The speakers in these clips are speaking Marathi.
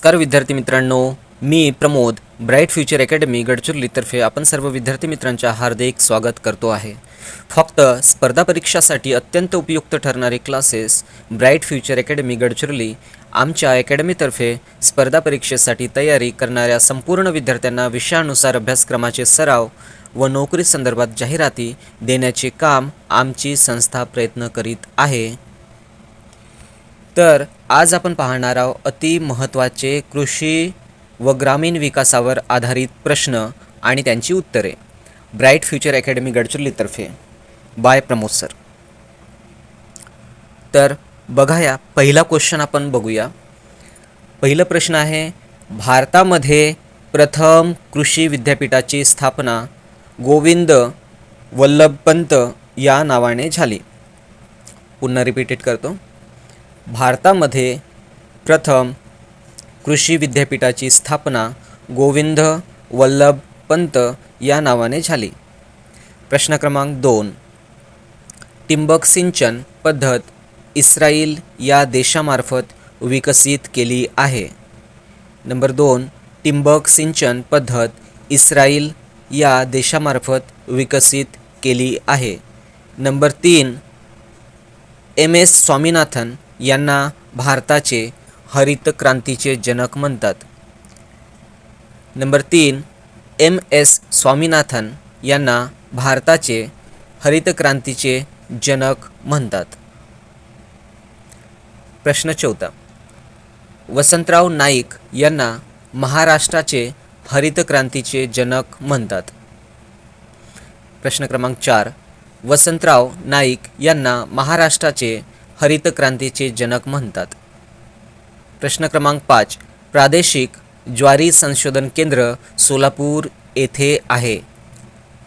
नमस्कार विद्यार्थी मित्रांनो, मी प्रमोद ब्राईट फ्युचर अकॅडमी गडचिरोलीतर्फे आपण सर्व विद्यार्थी मित्रांच्या हार्दिक स्वागत करतो आहे. फक्त स्पर्धा परीक्षासाठी अत्यंत उपयुक्त ठरणारे classes bright future academy Gadchiroli आमच्या अकॅडमीतर्फे स्पर्धा परीक्षेसाठी तयारी करणाऱ्या संपूर्ण विद्यार्थ्यांना विषयानुसार अभ्यासक्रमाचे सराव व नोकरी संदर्भात जाहिराती देण्याचे काम आमची संस्था प्रयत्न करीत आहे. तर आज आपण पाहणार आहोत अति महत्त्वाचे कृषी व ग्रामीण विकासावर आधारित प्रश्न आणि त्यांची उत्तरे ब्राईट फ्युचर अकॅडमी गडचिरोलीतर्फे बाय प्रमोद सर. तर बघा, पहिला क्वेश्चन आपण बघूया. पहिला प्रश्न आहे, भारतामध्ये प्रथम कृषी विद्यापीठाची स्थापना गोविंद वल्लभ पंत या नावाने झाली. पुन्हा रिपीटेड करतो. भारतामध्ये प्रथम कृषी विद्यापीठाची स्थापना गोविंद वल्लभ पंत या नावाने झाली. प्रश्न क्रमांक 2, ठिबक सिंचन पद्धत इस्रायल या देशामार्फत विकसित केली आहे. नंबर 2, ठिबक सिंचन पद्धत इस्रायल या देशामार्फत विकसित केली आहे. नंबर 3, MS स्वामीनाथन यांना भारताचे हरित क्रांतीचे जनक म्हणतात. नंबर 3, MS स्वामीनाथन यांना भारताचे हरित क्रांतीचे जनक म्हणतात. प्रश्न 4, वसंतराव नाईक यांना महाराष्ट्राचे हरित क्रांतीचे जनक म्हणतात. प्रश्न क्रमांक 4, वसंतराव नाईक यांना महाराष्ट्राचे हरित क्रांतीचे जनक म्हणतात. प्रश्न क्रमांक 5, प्रादेशिक ज्वारी संशोधन केंद्र सोलापूर येथे आहे.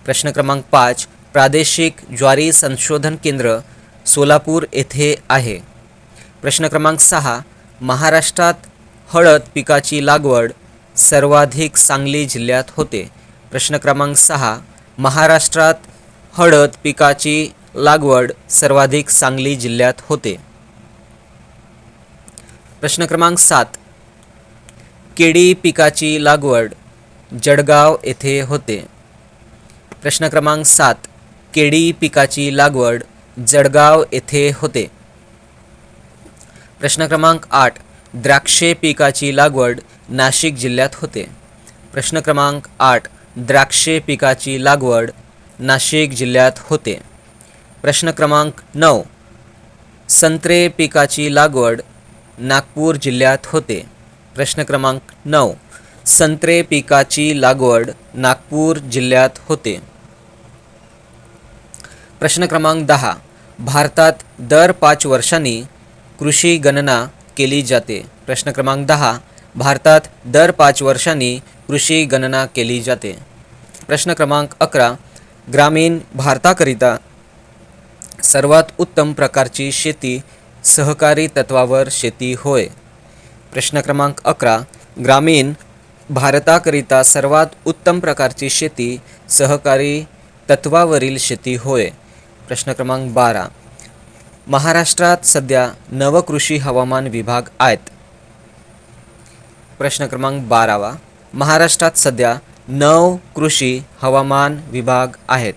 प्रश्न क्रमांक 5, प्रादेशिक ज्वारी संशोधन केंद्र सोलापूर येथे आहे. प्रश्न क्रमांक 6, महाराष्ट्रात हळद पिकाची लागवड सर्वाधिक सांगली जिल्ह्यात होते. प्रश्न क्रमांक 6, महाराष्ट्रात हळद पिकाची लागवड सर्वाधिक सांगली जिल्ह्यात होते. प्रश्न क्रमांक 7, केळी पिकाची लागवड जळगाव येथे होते. प्रश्न क्रमांक 7, केळी पिकाची लागवड जळगाव येथे होते. प्रश्न क्रमांक 8, द्राक्षे पिकाची लागवड नाशिक जिल्ह्यात होते. प्रश्न क्रमांक 8, द्राक्षे पिकाची लागवड नाशिक जिल्ह्यात होते. प्रश्न क्रमांक 9, संत्रे पिकाची लागवड नागपूर जिल्ह्यात होते. प्रश्न क्रमांक 9, संत्रे पिकाची लागवड नागपूर जिल्ह्यात होते. प्रश्न क्रमांक 10, भारतात दर 5 वर्षांनी कृषी गणना केली जाते. प्रश्न क्रमांक 10, भारतात दर 5 वर्षांनी कृषी गणना केली जाते. प्रश्न क्रमांक 11, ग्रामीण भारताकरिता सर्वात उत्तम प्रकारची शेती सहकारी तत्वावर शेती होय. प्रश्न क्रमांक 11, ग्रामीण भारताकरिता सर्वात उत्तम प्रकारची शेती सहकारी तत्वावरील शेती होय. प्रश्न क्रमांक 12, महाराष्ट्रात सध्या 9 कृषी हवामान विभाग आहेत. प्रश्न क्रमांक 12, महाराष्ट्रात सध्या 9 कृषी हवामान विभाग आहेत.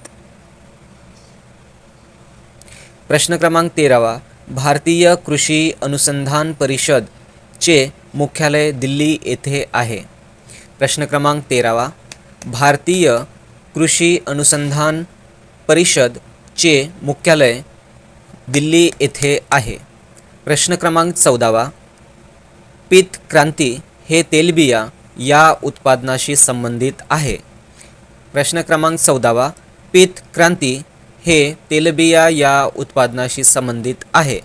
प्रश्न क्रमांक 13, भारतीय कृषी अनुसंधान परिषद चे मुख्यालय दिल्ली येथे आहे. प्रश्न क्रमांक 13, भारतीय कृषी अनुसंधान परिषद चे मुख्यालय दिल्ली येथे आहे. प्रश्न क्रमांक 14, पीत क्रांती हे तेलबिया या उत्पादनाशी संबंधित आहे. प्रश्न क्रमांक 14, पीत क्रांती हे तेलबिया या उत्पादनाशी संबंधित आहे.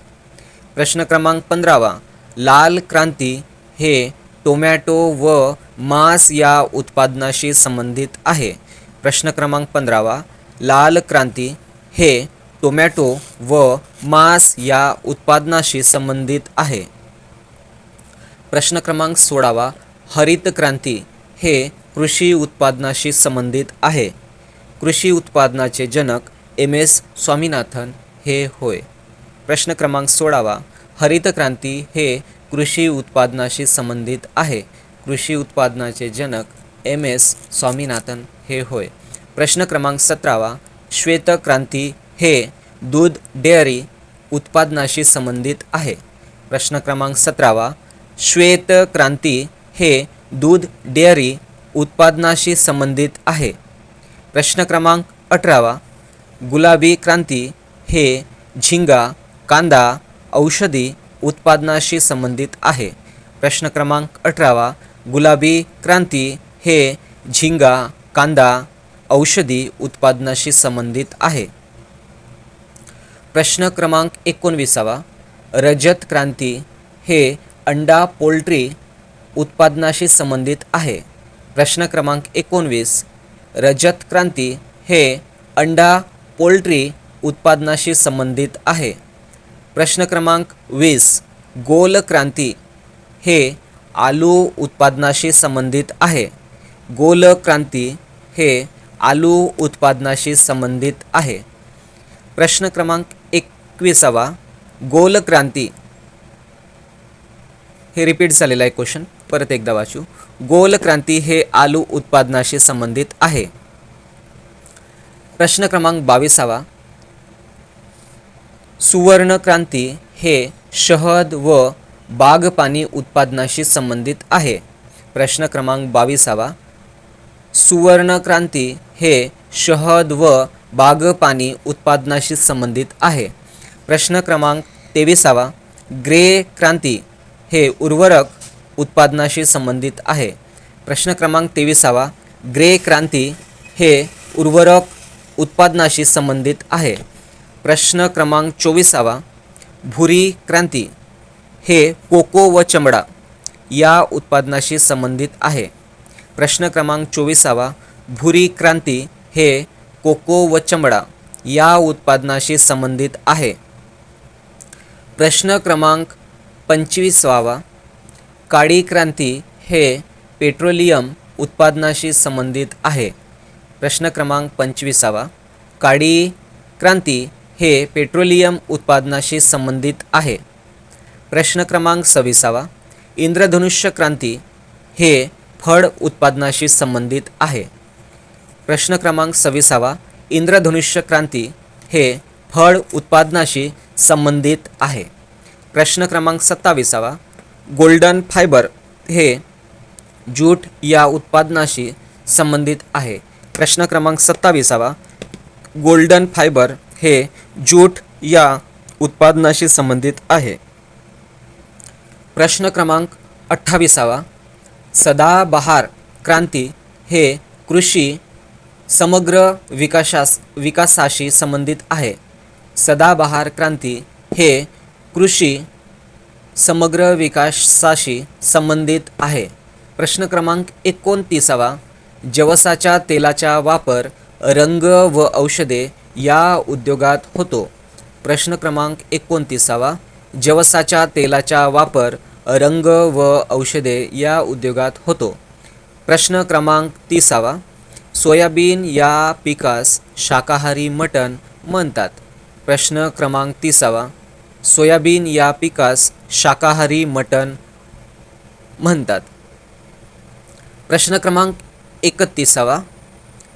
प्रश्न क्रमांक 15, लाल क्रांती हे टोमॅटो व मांस या उत्पादनाशी संबंधित आहे. प्रश्न क्रमांक 15, लाल क्रांती हे टोमॅटो व मांस या उत्पादनाशी संबंधित आहे. प्रश्न क्रमांक 16, हरित क्रांती हे कृषी उत्पादनाशी संबंधित आहे. कृषी उत्पादनाचे जनक MS स्वामीनाथन हे होय. प्रश्न क्रमांक 16, हरित क्रांती हे कृषी उत्पादनाशी संबंधित आहे? कृषी उत्पादनाचे जनक MS स्वामीनाथन हे होय. प्रश्न क्रमांक 17 श्वेतक्रांती हे दूध डेअरी उत्पादनाशी संबंधित आहे. प्रश्न क्रमांक 17 श्वेतक्रांती हे दूध डेअरी उत्पादनाशी संबंधित आहे. प्रश्न क्रमांक 18 गुलाबी क्रांती हे झिंगा, कांदा, औषधी उत्पादनाशी संबंधित आहे. प्रश्न क्रमांक 18 गुलाबी क्रांती हे झिंगा, कांदा, औषधी उत्पादनाशी संबंधित आहे. प्रश्न क्रमांक 19 रजत क्रांती हे अंडा पोल्ट्री उत्पादनाशी संबंधित आहे. प्रश्न क्रमांक 19 रजत क्रांती हे अंडा पोल्ट्री उत्पादनाशी संबंधित आहे. प्रश्न क्रमांक 20 गोल क्रांती हे आलू उत्पादनाशी संबंधित आहे. गोल क्रांती हे आलू उत्पादनाशी संबंधित आहे. प्रश्न क्रमांक 21 गोल क्रांती हे रिपीट झालेला आहे क्वेश्चन, परत एकदा वाचू. गोल क्रांती हे आलू उत्पादनाशी संबंधित आहे. प्रश्न क्रमांक 22 सुवर्ण क्रांती हे शहद व बागपानी उत्पादनाशी संबंधित आहे. प्रश्न क्रमांक 22 सुवर्ण क्रांती हे शहद व बागपानी उत्पादनाशी संबंधित आहे. प्रश्न क्रमांक 23 ग्रे क्रांती हे उर्वरक उत्पादनाशी संबंधित आहे. प्रश्न क्रमांक 23 ग्रे क्रांती हे उर्वरक उत्पादनाशी संबंधित आहे. प्रश्न क्रमांक 24 भुरी क्रांती हे कोको व चमडा या उत्पादनाशी संबंधित आहे. प्रश्न क्रमांक 24 भुरी क्रांती हे कोको व चमडा या उत्पादनाशी संबंधित आहे. प्रश्न क्रमांक 25 काळी क्रांती हे पेट्रोलियम उत्पादनाशी संबंधित आहे. प्रश्न क्रमांक 25 काळी क्रांती हे पेट्रोलियम उत्पादनाशी संबंधित आहे. प्रश्न क्रमांक 26 इंद्रधनुष्य क्रांती हे फळ उत्पादनाशी संबंधित आहे. प्रश्न क्रमांक 26 इंद्रधनुष्य क्रांती हे फळ उत्पादनाशी संबंधित आहे. प्रश्न क्रमांक 27 गोल्डन फायबर हे जूट या उत्पादनाशी संबंधित आहे. प्रश्न क्रमांक 27 गोल्डन फायबर हे जूट या उत्पादनाशी संबंधित आहे. प्रश्न क्रमांक 28 सदाबहार क्रांती हे कृषी समग्र विकासाशी संबंधित आहे. सदाबहार क्रांती हे कृषी समग्र विकासाशी संबंधित आहे. प्रश्न क्रमांक 29 जवसाच्या तेलाचा वापर रंग व औषधे या उद्योगात होतो. प्रश्न क्रमांक 29 जवसाच्या तेलाचा वापर रंग व औषधे या उद्योगात होतो. प्रश्न क्रमांक 30 सोयाबीन या पिकास शाकाहारी मटण म्हणतात. प्रश्न क्रमांक 30 सोयाबीन या पिकास शाकाहारी मटण म्हणतात. प्रश्न क्रमांक 31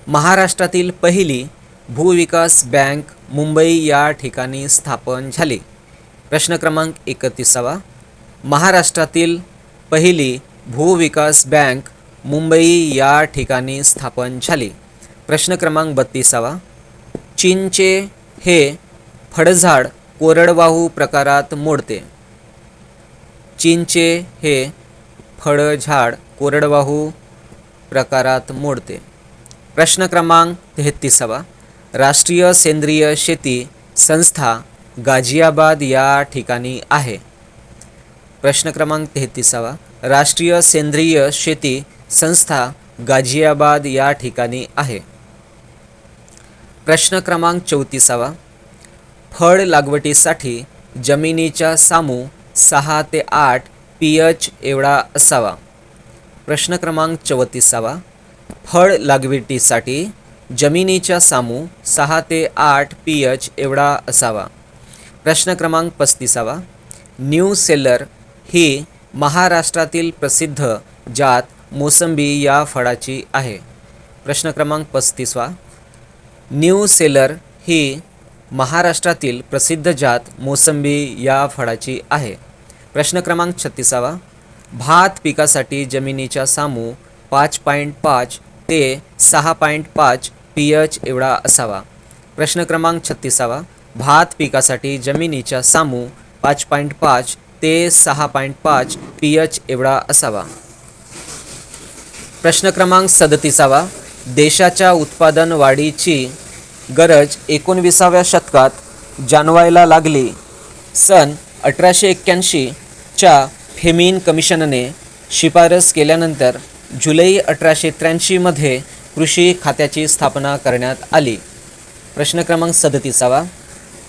महाराष्ट्रातील पहिली भूविकास बँक मुंबई या ठिकाणी स्थापन झाली. प्रश्न क्रमांक 31 महाराष्ट्रातील पहिली भूविकास बँक मुंबई या ठिकाणी स्थापन झाली. प्रश्न क्रमांक 32 चिंचे हे फळझाड कोरडवाहू प्रकारात मोडते. चिंचे हे फळझाड कोरडवाहू प्रकारात मोडते. प्रश्न क्रमांक 33 राष्ट्रीय सेंद्रिय शेती संस्था गाझियाबाद या ठिकाणी आहे. प्रश्न क्रमांक 33 राष्ट्रीय सेंद्रिय शेती संस्था गाझियाबाद या ठिकाणी आहे. प्रश्न क्रमांक 34 फळ लागवडीसाठी जमिनीचा सामू 6 ते 8 pH एवढा असावा. प्रश्न क्रमांक 34 फळ लागवडीसाठी जमिनीचा सामू 6 ते 8 pH एवढा असावा. प्रश्न क्रमांक 35 न्यू सेलर ही महाराष्ट्रातील प्रसिद्ध जात मोसंबी या फळाची आहे? प्रश्न क्रमांक 35. न्यू सेलर ही महाराष्ट्रातील प्रसिद्ध जात मोसंबी या फळाची आहे. प्रश्न क्रमांक 36. भात पिकासाठी जमिनीचा सामू 5.5 ते 6.5 pH एवढा असावा. प्रश्न क्रमांक 36. भात पिकासाठी जमिनीचा सामू 5.5 ते 6.5 pH एवढा असावा. प्रश्न क्रमांक 37. देशाच्या उत्पादन वाढीची गरज 19व्या शतकात जाणवायला लागली. सन 1881 च्या फेमिन कमिशनने शिफारस केल्यानंतर जुलै 1883 मध्ये कृषी खात्याची स्थापना करण्यात आली. प्रश्न क्रमांक 37.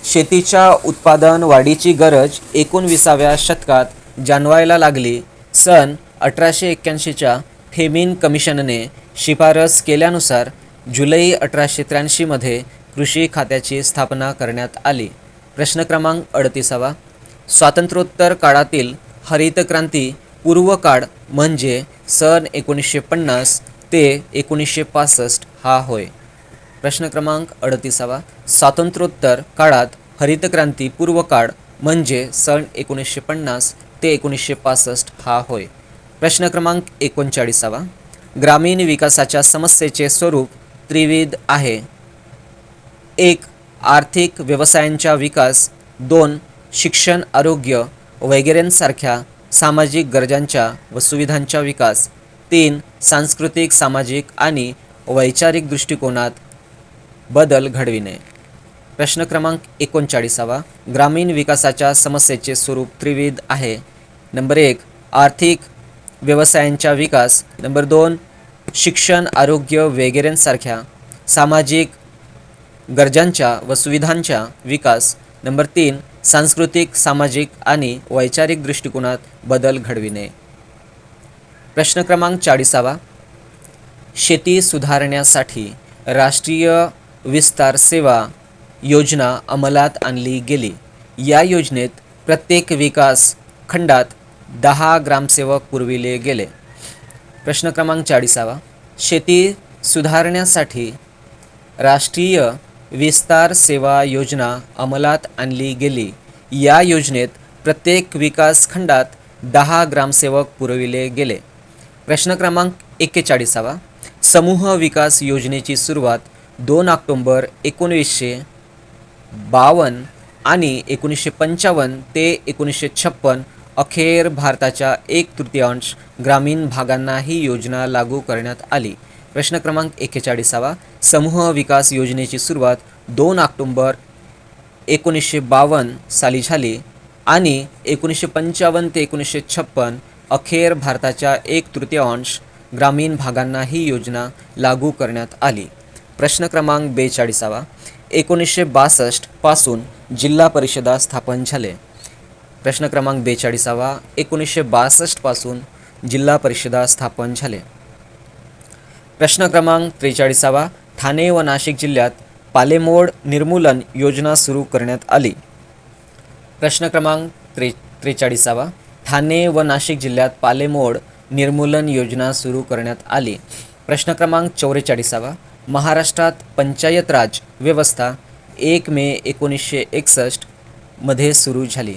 शेतीच्या उत्पादन वाढीची गरज 19व्या शतकात जाणवायला लागली. सन 1881 च्या फेमिन कमिशनने शिफारस केल्यानुसार जुलै 1883 मध्ये कृषी खात्याची स्थापना करण्यात आली. प्रश्न क्रमांक 38. स्वातंत्र्योत्तर काळातील हरित क्रांती पूर्व काळ म्हणजे सन 1950 ते 1965 हा होय. प्रश्न क्रमांक 38. स्वातंत्र्योत्तर काळात हरित क्रांती पूर्व काळ म्हणजे सन 1950 ते 1965 हा होय. प्रश्न क्रमांक 39. ग्रामीण विकासाच्या समस्येचे स्वरूप त्रिविध आहे. 1. आर्थिक व्यवसायांचा विकास. 2. शिक्षण, आरोग्य वगैरेंसारख्या सामाजिक गरजांच्या व सुविधांचा विकास. 3. सांस्कृतिक, सामाजिक आणि वैचारिक दृष्टिकोनात बदल घडविणे. प्रश्न क्रमांक 39. ग्रामीण विकासाच्या समस्येचे स्वरूप त्रिविध आहे. नंबर 1. आर्थिक व्यवसायांचा विकास. नंबर 2. शिक्षण, आरोग्य वगैरेंसारख्या सामाजिक गरजांच्या व सुविधांचा विकास. नंबर 3. सांस्कृतिक, सामाजिक आणि वैचारिक दृष्टिकोनात बदल घडविणे. प्रश्न क्रमांक 40. शेती सुधारण्यासाठी राष्ट्रीय विस्तार सेवा योजना अंमलात आणली गेली. या योजनेत प्रत्येक विकास खंडात 10 ग्रामसेवक पुरविले गेले. प्रश्न क्रमांक 40. शेती सुधारण्यासाठी राष्ट्रीय विस्तार सेवा योजना अंमलात आणली गेली. या योजनेत प्रत्येक विकास खंडात 10 ग्रामसेवक पुरविले गेले. प्रश्न क्रमांक 41. समूह विकास योजनेची सुरुवात 2 ऑक्टोबर 1952 आणि 1955 ते 1956 अखेर भारताच्या 1/3 ग्रामीण भागांना ही योजना लागू करण्यात आली. प्रश्न क्रमांक 41. समूह विकास योजनेची सुरुवात 2 ऑक्टोबर 1952 साली झाली आणि 1955 ते 1956 अखेर भारताच्या 1/3 ग्रामीण भागांना ही योजना लागू करण्यात आली. प्रश्न क्रमांक 42. 1962 पासून जिल्हा परिषदा स्थापन झाले. प्रश्न क्रमांक 42. 1962 पासून जिल्हा परिषदा स्थापन झाले. प्रश्न क्रमांक 43. ठाणे व नाशिक जिल्ह्यात पालेमोड निर्मूलन योजना सुरू करण्यात आली. प्रश्न क्रमांक 43. ठाणे व नाशिक जिल्ह्यात पालेमोड निर्मूलन योजना सुरू करण्यात आली. प्रश्न क्रमांक 44. महाराष्ट्रात पंचायत राज व्यवस्था 1 मे 1961 मध्ये सुरू झाली.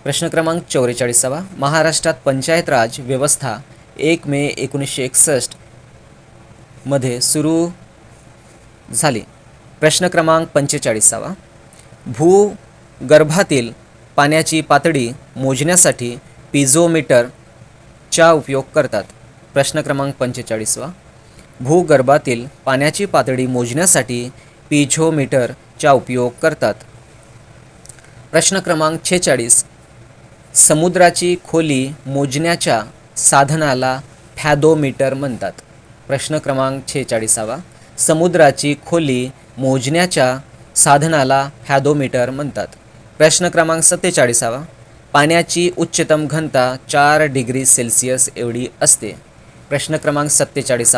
प्रश्न क्रमांक 44. महाराष्ट्रात पंचायत राज व्यवस्था 1 मे 1961 मध्ये सुरू झाली. प्रश्न क्रमांक 45. भूगर्भातील पाण्याची पातळी मोजण्यासाठी पिझोमीटरचा उपयोग करतात. प्रश्न क्रमांक 45. भूगर्भातील पाण्याची पातळी मोजण्यासाठी पिझोमीटरचा उपयोग करतात. प्रश्न क्रमांक 46. समुद्राची खोली मोजण्याच्या साधनाला फॅथोमीटर म्हणतात. प्रश्न क्रमांक 46. समुद्राची खोली मोजण्याच्या साधनाला फॅथोमीटर म्हणतात. प्रश्न क्रमांक 47. पाण्याची उच्चतम घनता 4 डिग्री सेल्सिअस एवढी असते. प्रश्न क्रमांक 47.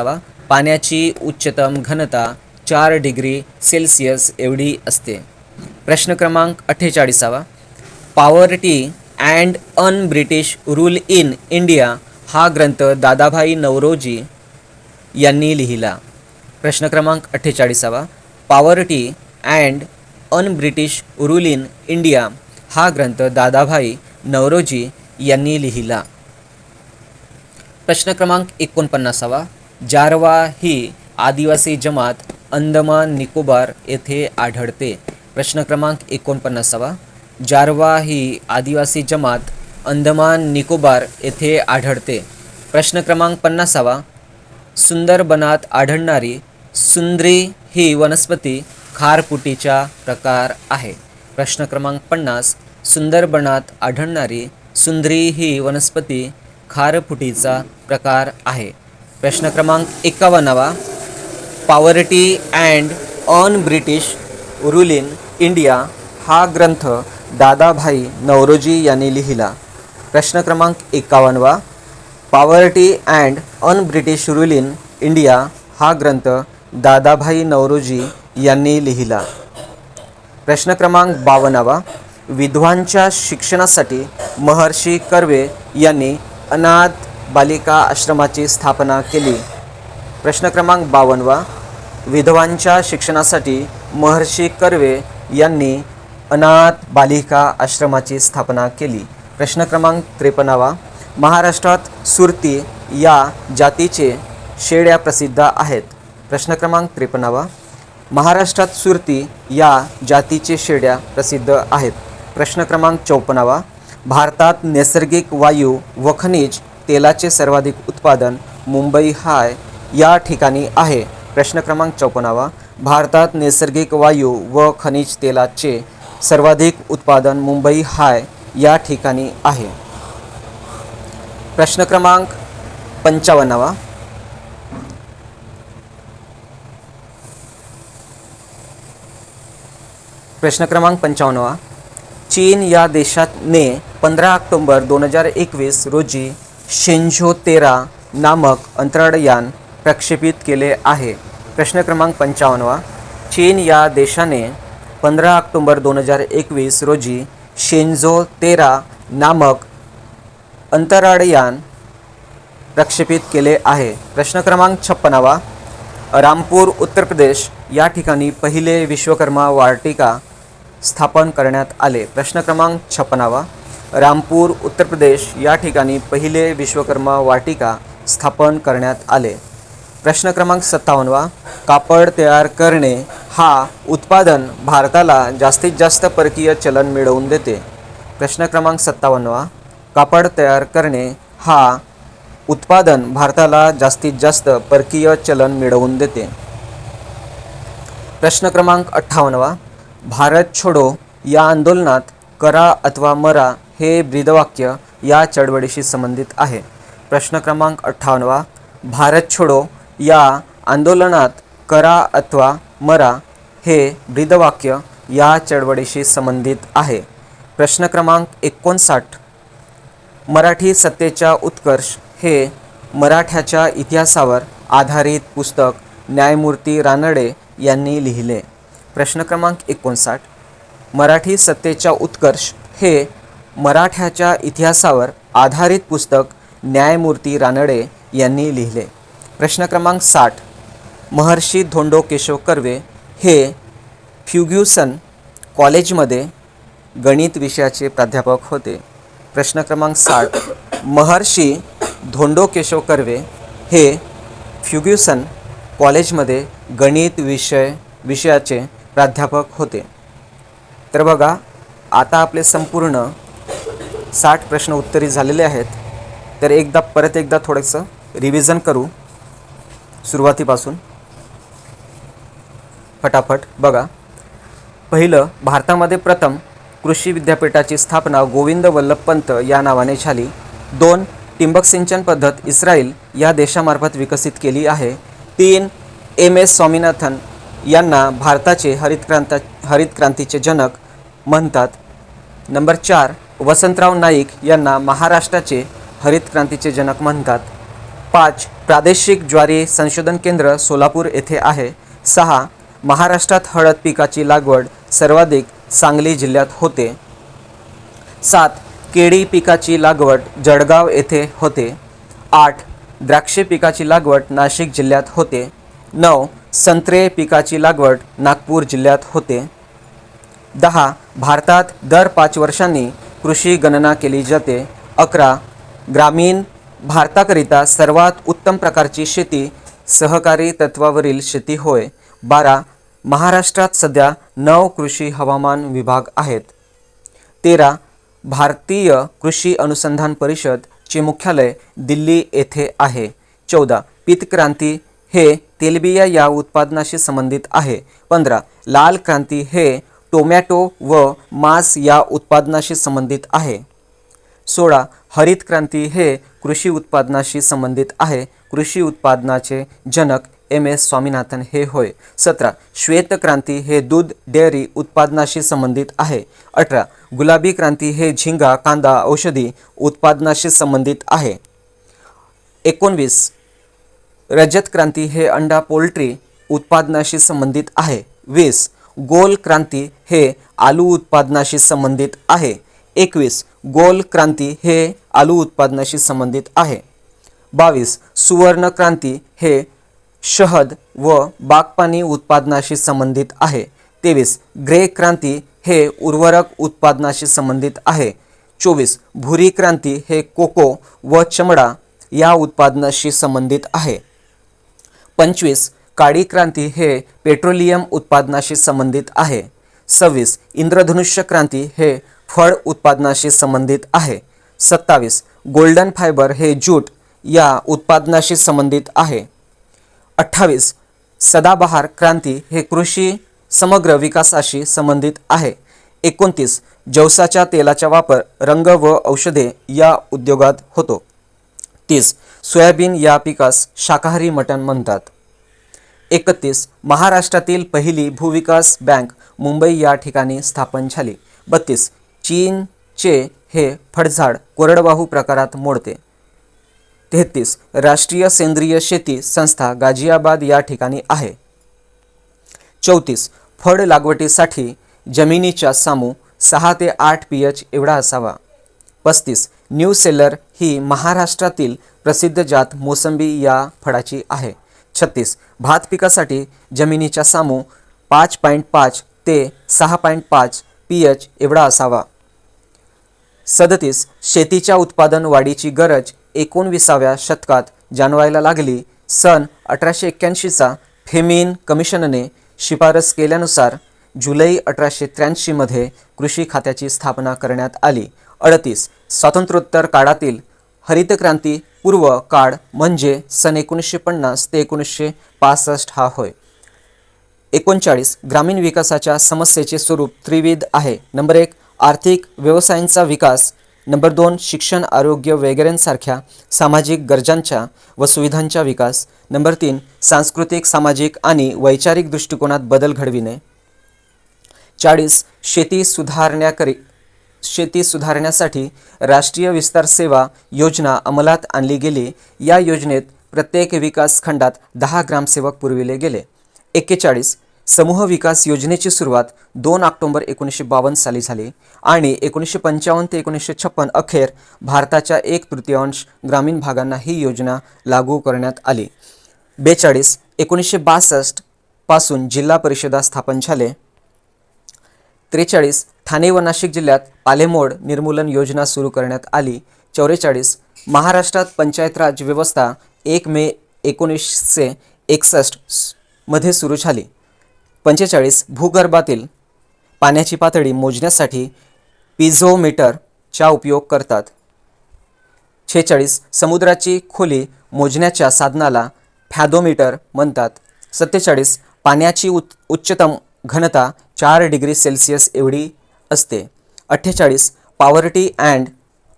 पाण्याची उच्चतम घनता 4 डिग्री सेल्सिअस एवढी असते. प्रश्न क्रमांक 48. Poverty and un British rule in India हा ग्रंथ दादाभाई नौरोजी यांनी लिहिला. प्रश्न क्रमांक 48. Poverty and un British rule in India हा ग्रंथ दादाभाई नौरोजी यांनी लिहिला. प्रश्न क्रमांक 49. जारवा ही आदिवासी जमात अंदमान निकोबार येथे आढळते. प्रश्न क्रमांक 49. जारवा ही आदिवासी जमात अंदमान निकोबार येथे आढळते. प्रश्न क्रमांक 50. सुंदरबनात आढळणारी सुंद्री ही वनस्पती खारफुटीचा प्रकार आहे. प्रश्न क्रमांक 50. सुंदरबनात आढळणारी सुंद्री ही वनस्पती खारफुटीचा प्रकार आहे. प्रश्न क्रमांक 51. Poverty and un British rule in India हा ग्रंथ दादाभाई नौरोजी यांनी लिहिला. प्रश्न क्रमांक 51. Poverty and un British rule in India हा ग्रंथ दादाभाई नौरोजी यांनी लिहिला. प्रश्न क्रमांक 52. विधवांच्या शिक्षणासाठी महर्षी कर्वे यांनी अनाथ बालिका आश्रमाची स्थापना केली. प्रश्न क्रमांक 52. विधवांच्या शिक्षणासाठी महर्षी कर्वे यांनी अनाथ बालिका आश्रमाची स्थापना केली. प्रश्न क्रमांक 53. महाराष्ट्रात सुरती या जातीचे शेळ्या प्रसिद्ध आहेत. प्रश्न क्रमांक 53. महाराष्ट्रात सुरती या जातीचे शेळ्या प्रसिद्ध आहेत. प्रश्न क्रमांक 54. भारतात नैसर्गिक वायू व खनिज तेलाचे सर्वाधिक उत्पादन मुंबई हाय या ठिकाणी आहे. प्रश्न क्रमांक 54. भारतात नैसर्गिक वायू व खनिज तेलाचे सर्वाधिक उत्पादन मुंबई हाय या ठिकाणी आहे. प्रश्न क्रमांक 55. प्रश्न क्रमांक 55. चीन या देशाने 15 ऑक्टोबर 2021 रोजी शेंझो 13 नामक अंतराळयान प्रक्षेपित केले आहे. प्रश्न क्रमांक 55. चीन या देशाने 15 ऑक्टोबर 2021 रोजी शेंझो 13 नामक अंतराळयान प्रक्षेपित केले आहे. प्रश्न क्रमांक 56. रामपूर उत्तर प्रदेश या ठिकाणी पहिले विश्वकर्मा वाटिका स्थापन करण्यात आले. प्रश्न क्रमांक 56. रामपूर उत्तर प्रदेश या ठिकाणी पहिले विश्वकर्मा वाटिका स्थापन करण्यात आले. प्रश्न क्रमांक 57. कापड तयार करणे हा उत्पादन भारताला जास्तीत जास्त परकीय चलन मिळवून देते. प्रश्न क्रमांक 57. कापड तयार करणे हा उत्पादन भारताला जास्तीत जास्त परकीय चलन मिळवून देते. प्रश्न क्रमांक 58. भारत छोडो या आंदोलनात करा अथवा मरा हे ब्रीदवाक्य या चळवळीशी संबंधित आहे. प्रश्न क्रमांक 58. भारत छोडो या आंदोलनात करा अथवा मरा हे ब्रीदवाक्य या चळवळीशी संबंधित आहे. प्रश्न क्रमांक 59. मराठी सत्तेचा उत्कर्ष हे मराठ्याच्या इतिहासावर आधारित पुस्तक न्यायमूर्ती रानडे यांनी लिहिले. प्रश्न क्रमांक 59. मराठी सत्तेचा उत्कर्ष हे मराठ्याच्या इतिहासावर आधारित पुस्तक न्यायमूर्ती रानडे यांनी लिहिले. प्रश्न क्रमांक 60. महर्षी धोंडो केशव कर्वे हे फ्युग्युसन कॉलेजमध्ये गणित विषयाचे प्राध्यापक होते. प्रश्न क्रमांक 60. महर्षी धोंडो केशव कर्वे हे फ्युग्युसन कॉलेजमध्ये गणित विषयाचे प्राध्यापक होते. तर बघा, आता आपले संपूर्ण 60 प्रश्न उत्तरी झालेले आहेत. तर परत एकदा थोडंसं रिव्हिजन करू सुरुवातीपासून फटाफट. बघा, पहिलं, भारतामध्ये प्रथम कृषी विद्यापीठाची स्थापना गोविंद वल्लभ पंत या नावाने झाली. 2. ठिबक सिंचन पद्धत इस्रायल या देशामार्फत विकसित केली आहे. 3. MS स्वामीनाथन यांना भारताचे हरित क्रांतीचे जनक म्हणतात. नंबर 4. वसंतराव नाईक यांना महाराष्ट्राचे हरित क्रांतीचे जनक म्हणतात. 5. प्रादेशिक ज्वारी संशोधन केंद्र सोलापूर येथे आहे. 6. महाराष्ट्रात हळद पिकाची लागवड सर्वाधिक सांगली जिल्ह्यात होते. 7. केळी पिकाची लागवड जळगाव येथे होते. 8. द्राक्षे पिकाची लागवड नाशिक जिल्ह्यात होते. 9. संत्रे पिकाची लागवड नागपूर जिल्ह्यात होते. 10. भारतात दर 5 वर्षांनी कृषी गणना केली जाते. 11. ग्रामीण भारताकरिता सर्वात उत्तम प्रकारची शेती सहकारी तत्वावरील शेती होय. 12. महाराष्ट्रात सध्या 9 कृषी हवामान विभाग आहेत. 13. भारतीय कृषी अनुसंधान परिषद चे मुख्यालय दिल्ली येथे आहे. 14. पीतक्रांती हे तेलबिया या उत्पादनाशी संबंधित आहे. 15. लाल क्रांती हे टोमॅटो व मांस या उत्पादनाशी संबंधित आहे. 16. हरित क्रांती हे कृषी उत्पादनाशी संबंधित आहे. कृषी उत्पादनाचे जनक MS स्वामीनाथन हे होय. 17. श्वेत क्रांती हे दूध डेअरी उत्पादनाशी संबंधित आहे. 18. गुलाबी क्रांती हे झिंगा कांदा औषधी उत्पादनाशी संबंधित आहे. 19. रजत क्रांती हे अंडा पोल्ट्री उत्पादनाशी संबंधित आहे. 20. गोल क्रांती हे आलू उत्पादनाशी संबंधित आहे. 21. गोल क्रांती हे आलू उत्पादनाशी संबंधित आहे. 22. सुवर्ण क्रांती हे शहद व बागपानी उत्पादनाशी संबंधित आहे. 23. ग्रे क्रांती हे उर्वरक उत्पादनाशी संबंधित आहे. 24. भुरी क्रांती हे कोको व चमडा या उत्पादनाशी संबंधित आहे. 25. काळी क्रांती हे पेट्रोलियम उत्पादनाशी संबंधित आहे. 26. इंद्रधनुष्य क्रांती हे फळ उत्पादनाशी संबंधित आहे. 27. गोल्डन फायबर हे ज्यूट या उत्पादनाशी संबंधित आहे. 28. सदाबहार क्रांती हे कृषी समग्र विकासाशी संबंधित आहे. 29. जवसाच्या तेलाचा वापर रंग व औषधे या उद्योगात होतो. 30. सोयाबीन या पिकास शाकाहारी मटण म्हणतात. 31. महाराष्ट्रातील पहिली भूविकास बँक मुंबई या ठिकाणी स्थापन झाली. 32. चीनचे हे फळझाड कोरडवाहू प्रकारात मोडते. 33. राष्ट्रीय सेंद्रिय शेती संस्था गाझियाबाद या ठिकाणी आहे. 34. फळ लागवडीसाठी जमिनीचा सामू 6 ते 8 pH एवढा असावा. 35. न्यू सेलर ही महाराष्ट्रातील प्रसिद्ध जात मोसंबी या फळाची आहे. 36. भात पिकासाठी जमिनीचा सामू 5.5 ते 6.5 pH एवढा असावा. 37. शेतीच्या उत्पादन वाढीची गरज 19व्या शतकात जाणवायला लागली. सन 1881चा फेमिन कमिशनने शिफारस केल्यानुसार जुलै 1883 मध्ये कृषी खात्याची स्थापना करण्यात आली. 38. स्वातंत्र्योत्तर काळातील हरित क्रांती पूर्व काळ म्हणजे सन 1950 ते 1965 हा होय. 39. ग्रामीण विकासाच्या समस्येचे स्वरूप त्रिविध आहे. नंबर 1. आर्थिक व्यवसायांचा विकास. नंबर 2. शिक्षण आरोग्य वगैरेंसारख्या सामाजिक गरजांच्या व सुविधांचा विकास. नंबर 3. सांस्कृतिक सामाजिक आणि वैचारिक दृष्टिकोनात बदल घडविणे. 40. शेती सुधारण्यासाठी राष्ट्रीय विस्तार सेवा योजना अंमलात आणली गेली. या योजनेत प्रत्येक विकास खंडात 10 ग्रामसेवक पुरविले गेले. 41. समूह विकास योजनेची सुरुवात 2 ऑक्टोबर 1952 साली झाली आणि 1955 ते 1956 अखेर भारताच्या 1/3 ग्रामीण भागांना ही योजना लागू करण्यात आली. 42. 1962 पासून जिल्हा परिषदा स्थापन झाले. 43. ठाणे व नाशिक जिल्ह्यात पालेमोड निर्मूलन योजना सुरू करण्यात आली. 44. महाराष्ट्रात पंचायत राज व्यवस्था 1 मे 1961 मध्ये सुरू झाली. 45. भूगर्भातील पाण्याची पातळी मोजण्यासाठी पिझोमीटरचा उपयोग करतात. 46. समुद्राची खोली मोजण्याच्या साधनाला फॅथोमीटर म्हणतात. 47. पाण्याची उच्चतम घनता 4 डिग्री सेल्सिअस एवढी असते. 48. Poverty and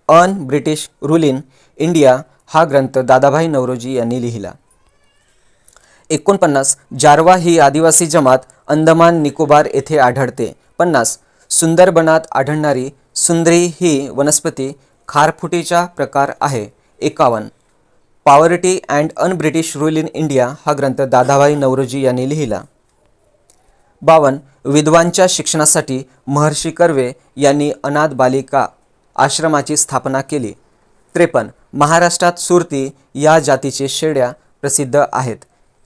un British rule in India हा ग्रंथ दादाभाई नौरोजी यांनी लिहिला. 49. जारवा ही आदिवासी जमात अंदमान निकोबार येथे आढळते. 50. सुंदरबनात आढळणारी सुंदरी ही वनस्पती खारफुटीचा प्रकार आहे. 51. Poverty and un British rule in India हा ग्रंथ दादाभाई नौरोजी यांनी लिहिला. 52. विधवांच्या शिक्षणासाठी महर्षी कर्वे यांनी अनाथ बालिका आश्रमाची स्थापना केली. 53. महाराष्ट्रात सुरती या जातीचे शेळ्या प्रसिद्ध आहेत.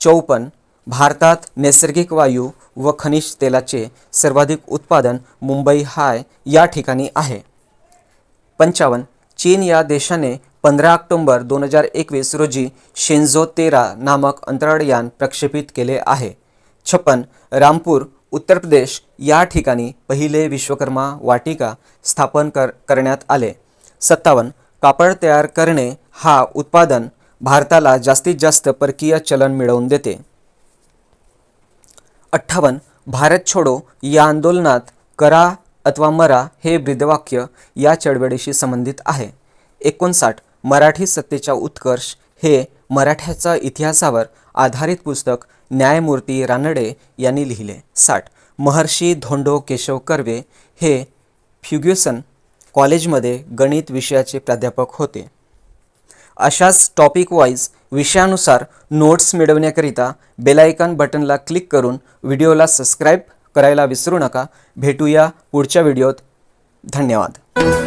54. भारतात नैसर्गिक वायू व खनिज तेलाचे सर्वाधिक उत्पादन मुंबई हाय या ठिकाणी आहे. 55. चीन या देशाने 15 ऑक्टोबर 2021 रोजी शेंझो 13 नामक अंतराळयान प्रक्षेपित केले आहे. 56. रामपूर उत्तर प्रदेश या ठिकाणी पहिले विश्वकर्मा वाटिका स्थापन करण्यात आले. 57. कापड तयार करणे हा उत्पादन भारताला जास्तीत जास्त परकीय चलन मिळवून देते. 58. भारत छोडो या आंदोलनात करा अथवा मरा हे ब्रीदवाक्य या चळवळीशी संबंधित आहे. 59. मराठी सत्तेचा उत्कर्ष हे मराठ्याच्या इतिहासावर आधारित पुस्तक न्यायमूर्ती रानडे यांनी लिहिले. 60. महर्षी धोंडो केशव कर्वे हे फ्युग्युसन कॉलेजमध्ये गणित विषयाचे प्राध्यापक होते. अशाच टॉपिक वाईज विषयानुसार नोट्स मिळवण्याकरिता बेल आयकॉन बटनला क्लिक करून व्हिडिओला सबस्क्राईब करायला विसरू नका. भेटूया पुढच्या व्हिडिओत. धन्यवाद.